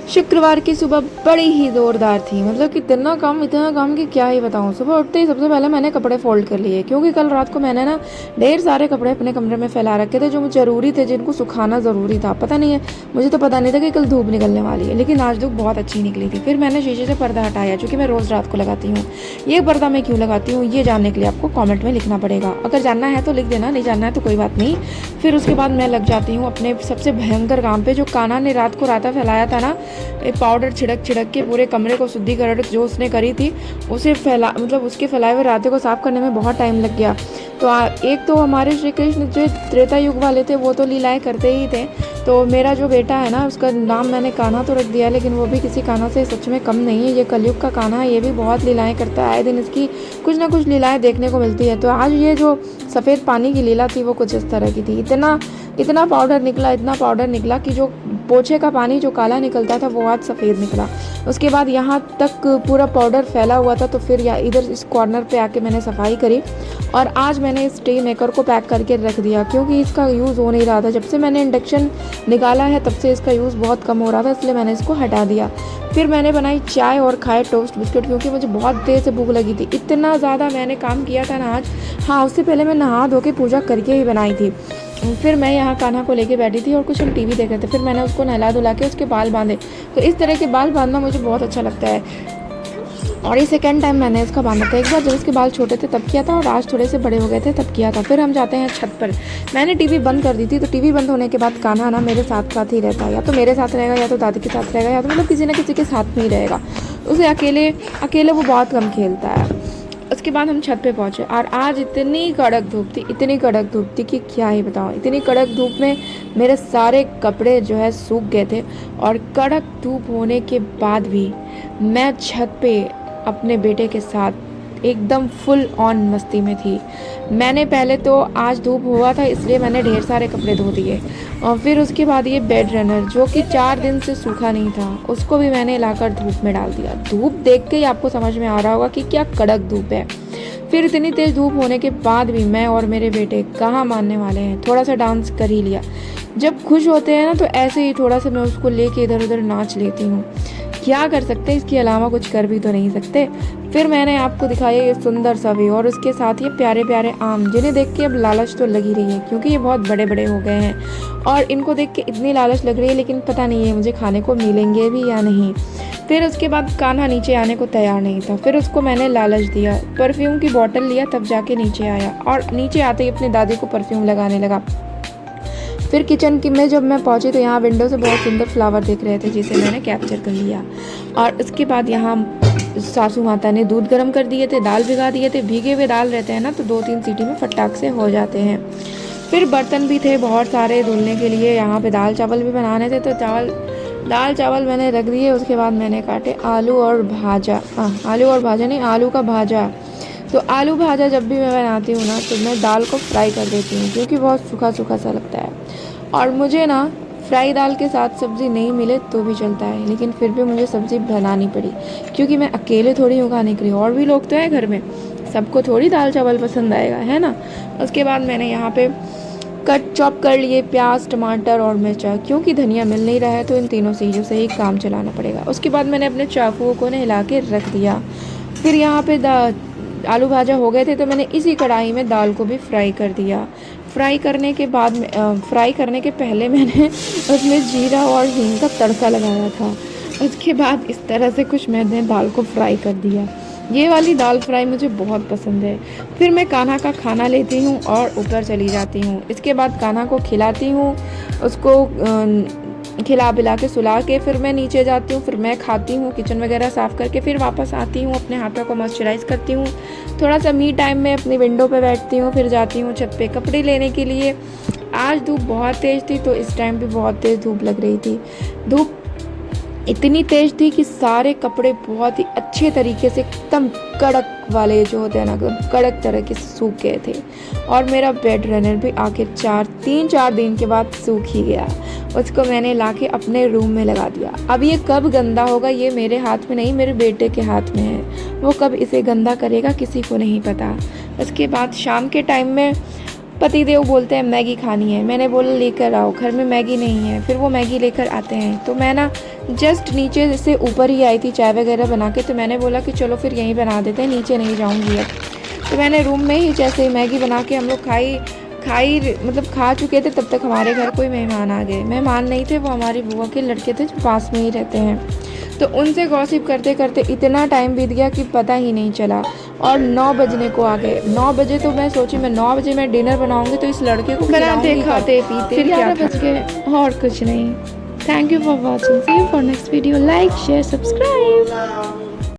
शुक्रवार की सुबह बड़ी ही ज़ोरदार थी। मतलब कि इतना काम कि क्या ही बताऊँ। सुबह उठते ही सबसे पहले मैंने कपड़े फ़ोल्ड कर लिए, क्योंकि कल रात को मैंने ना ढेर सारे कपड़े अपने कमरे में फैला रखे थे, जो मुझे ज़रूरी थे, जिनको सुखाना ज़रूरी था। पता नहीं है, मुझे तो पता नहीं था कि कल धूप निकलने वाली है, लेकिन आज धूप बहुत अच्छी निकली थी। फिर मैंने शीशे से पर्दा हटाया, चूँकि मैं रोज़ रात को लगाती हूँ। ये पर्दा मैं क्यों लगाती हूँ, ये जानने के लिए आपको कॉमेंट में लिखना पड़ेगा। अगर जानना है तो लिख देना, नहीं जानना है तो कोई बात नहीं। फिर उसके बाद मैं लग जाती हूँ अपने सबसे भयंकर काम पे। जो कान्हा ने रात को राता फैलाया था ना, पाउडर छिड़क छिड़क के पूरे कमरे को शुद्धिकरण जो उसने करी थी, उसे उसके फैलाए हुए राते को साफ करने में बहुत टाइम लग गया। तो एक तो हमारे श्री कृष्ण जो त्रेता युग वाले थे, वो तो लीलाएं करते ही थे। तो मेरा जो बेटा है ना, उसका नाम मैंने कान्हा तो रख दिया, लेकिन वो भी किसी कान्हा से सच में कम नहीं है। ये कलयुग का कान्हा है, ये भी बहुत लीलाएं करता है। आए दिन इसकी कुछ ना कुछ लीलाएं देखने को मिलती है। तो आज ये जो सफ़ेद पानी की लीला थी, वो कुछ इस तरह की थी। इतना पाउडर निकला कि जो पोछे का पानी जो काला निकलता था, वो आज सफ़ेद निकला। उसके बाद यहाँ तक पूरा पाउडर फैला हुआ था। तो फिर इधर इस कॉर्नर पे आके मैंने सफाई करी, और आज मैंने इस टे मेकर को पैक करके रख दिया, क्योंकि इसका यूज़ हो नहीं रहा था। जब से मैंने इंडक्शन निकाला है, तब से इसका यूज़ बहुत कम हो रहा था, इसलिए मैंने इसको हटा दिया। फिर मैंने बनाई चाय और खाए टोस्ट बिस्किट, क्योंकि मुझे बहुत देर से भूख लगी थी। इतना ज़्यादा मैंने काम किया था ना आज। हाँ, उससे पहले मैं नहा धो के पूजा करके ही बनाई थी। फिर मैं यहाँ कान्हा को लेके बैठी थी और कुछ हम टीवी देख रहे थे। फिर मैंने उसको नहला धुला के उसके बाल बांधे। तो इस तरह के बाल बांधना मुझे बहुत अच्छा लगता है, और ये सेकेंड टाइम मैंने इसका बांधा था। एक बार जब इसके बाल छोटे थे तब किया था, और आज थोड़े से बड़े हो गए थे तब किया था। फिर हम जाते हैं छत पर। मैंने टीवी बंद कर दी थी, तो टीवी बंद होने के बाद कान्हा ना मेरे साथ साथ ही रहता है। या तो मेरे साथ रहेगा, या तो दादी के साथ रहेगा, या तो मतलब किसी न किसी के साथ में ही रहेगा। उसे अकेले अकेले वो बहुत कम खेलता है। उसके बाद हम छत पे पहुँचे, और आज इतनी कड़क धूप थी कि क्या ही बताऊँ। इतनी कड़क धूप में मेरे सारे कपड़े जो है सूख गए थे, और कड़क धूप होने के बाद भी मैं छत पे अपने बेटे के साथ एकदम फुल ऑन मस्ती में थी। मैंने पहले तो आज धूप हुआ था, इसलिए मैंने ढेर सारे कपड़े धो दिए, और फिर उसके बाद ये बेड रनर जो कि 4 दिन से सूखा नहीं था, उसको भी मैंने लाकर धूप में डाल दिया। धूप देख के ही आपको समझ में आ रहा होगा कि क्या कड़क धूप है। फिर इतनी तेज़ धूप होने के बाद भी मैं और मेरे बेटे कहाँ मानने वाले हैं। थोड़ा सा डांस कर ही लिया। जब खुश होते हैं ना, तो ऐसे ही थोड़ा सा मैं उसको लेके इधर उधर नाच लेती हूँ। क्या कर सकते हैं, इसके अलावा कुछ कर भी तो नहीं सकते। फिर मैंने आपको दिखाया ये सुंदर सा व्यू, और उसके साथ ये प्यारे प्यारे आम, जिन्हें देख के अब लालच तो लग ही रही है, क्योंकि ये बहुत बड़े बड़े हो गए हैं, और इनको देख के इतनी लालच लग रही है, लेकिन पता नहीं है मुझे खाने को मिलेंगे भी या नहीं। फिर उसके बाद कान्हा नीचे आने को तैयार नहीं था। फिर उसको मैंने लालच दिया, परफ्यूम की बोतल लिया, तब जाके नीचे आया, और नीचे आते ही अपनी दादी को परफ्यूम लगाने लगा। फिर किचन की में जब मैं पहुंची, तो यहाँ विंडो से बहुत सुंदर फ्लावर दिख रहे थे, जिसे मैंने कैप्चर कर लिया। और उसके बाद यहाँ सासू माता ने दूध गर्म कर दिए थे, दाल भिगा दिए थे। भीगे हुए दाल रहते हैं ना, तो 2-3 सीटी में फटाक से हो जाते हैं। फिर बर्तन भी थे बहुत सारे धुलने के लिए। यहाँ पे दाल चावल भी बनाने थे, तो दाल चावल मैंने रख दिए। उसके बाद मैंने काटे आलू और भाजा नहीं, आलू का भाजा। तो आलू भाजा जब भी मैं बनाती हूँ ना, तो मैं दाल को फ्राई कर देती हूँ, क्योंकि बहुत सूखा सूखा सा लगता है। और मुझे ना फ्राई दाल के साथ सब्ज़ी नहीं मिले तो भी चलता है, लेकिन फिर भी मुझे सब्ज़ी बनानी पड़ी, क्योंकि मैं अकेले थोड़ी हूँ खाने के लिए, और भी लोग तो हैं घर में, सबको थोड़ी दाल चावल पसंद आएगा, है ना। उसके बाद मैंने यहाँ पे कट चॉप कर लिए प्याज, टमाटर और मिर्चा, क्योंकि धनिया मिल नहीं रहा है, तो इन तीनों चीज़ों से ही काम चलाना पड़ेगा। उसके बाद मैंने अपने चाकुओं को हिला के रख दिया। फिर यहाँ पे आलू भाजा हो गए थे, तो मैंने इसी कढ़ाई में दाल को भी फ्राई कर दिया। फ्राई करने के पहले मैंने उसमें जीरा और हींग का तड़का लगाया था। उसके बाद इस तरह से कुछ मैंने दाल को फ्राई कर दिया। ये वाली दाल फ्राई मुझे बहुत पसंद है। फिर मैं कान्हा का खाना लेती हूँ और ऊपर चली जाती हूँ। इसके बाद कान्हा को खिलाती हूँ, उसको खिला पिला के सुला के फिर मैं नीचे जाती हूँ। फिर मैं खाती हूँ, किचन वगैरह साफ़ करके फिर वापस आती हूँ, अपने हाथों को मॉइस्चराइज़ करती हूँ। थोड़ा सा मी टाइम में अपनी विंडो पे बैठती हूँ। फिर जाती हूँ छत पे कपड़े लेने के लिए। आज धूप बहुत तेज़ थी, तो इस टाइम पे बहुत तेज़ धूप लग रही थी। धूप इतनी तेज़ थी कि सारे कपड़े बहुत ही अच्छे तरीके से एकदम कड़क वाले जो होते हैं ना, कड़क तरह के सूख गए थे। और मेरा बेड रनर भी आखिर 3-4 दिन के बाद सूख ही गया। उसको मैंने लाके अपने रूम में लगा दिया। अब ये कब गंदा होगा, ये मेरे हाथ में नहीं, मेरे बेटे के हाथ में है। वो कब इसे गंदा करेगा किसी को नहीं पता। उसके बाद शाम के टाइम में पति देव बोलते हैं मैगी खानी है, मैंने बोला लेकर आओ, घर में मैगी नहीं है। फिर वो मैगी लेकर आते हैं। तो मैं ना जस्ट नीचे से ऊपर ही आई थी चाय वगैरह बना के, तो मैंने बोला कि चलो फिर यहीं बना देते हैं, नीचे नहीं जाऊँगी अब। तो मैंने रूम में ही जैसे ही मैगी बना के हम लोग मतलब खा चुके थे, तब तक हमारे घर कोई मेहमान आ गए। मेहमान नहीं थे, वो हमारी बुआ के लड़के थे जो पास में ही रहते हैं। तो उनसे गॉसिप करते करते इतना टाइम बीत गया कि पता ही नहीं चला, और 9 बजने को आ गए। 9 बजे तो मैं सोची मैं 9 बजे मैं डिनर बनाऊंगी तो इस लड़के को बनाते खाते पीते फिर 11 बज गए, और कुछ नहीं। Thank you for watching, see you for next video, like share subscribe.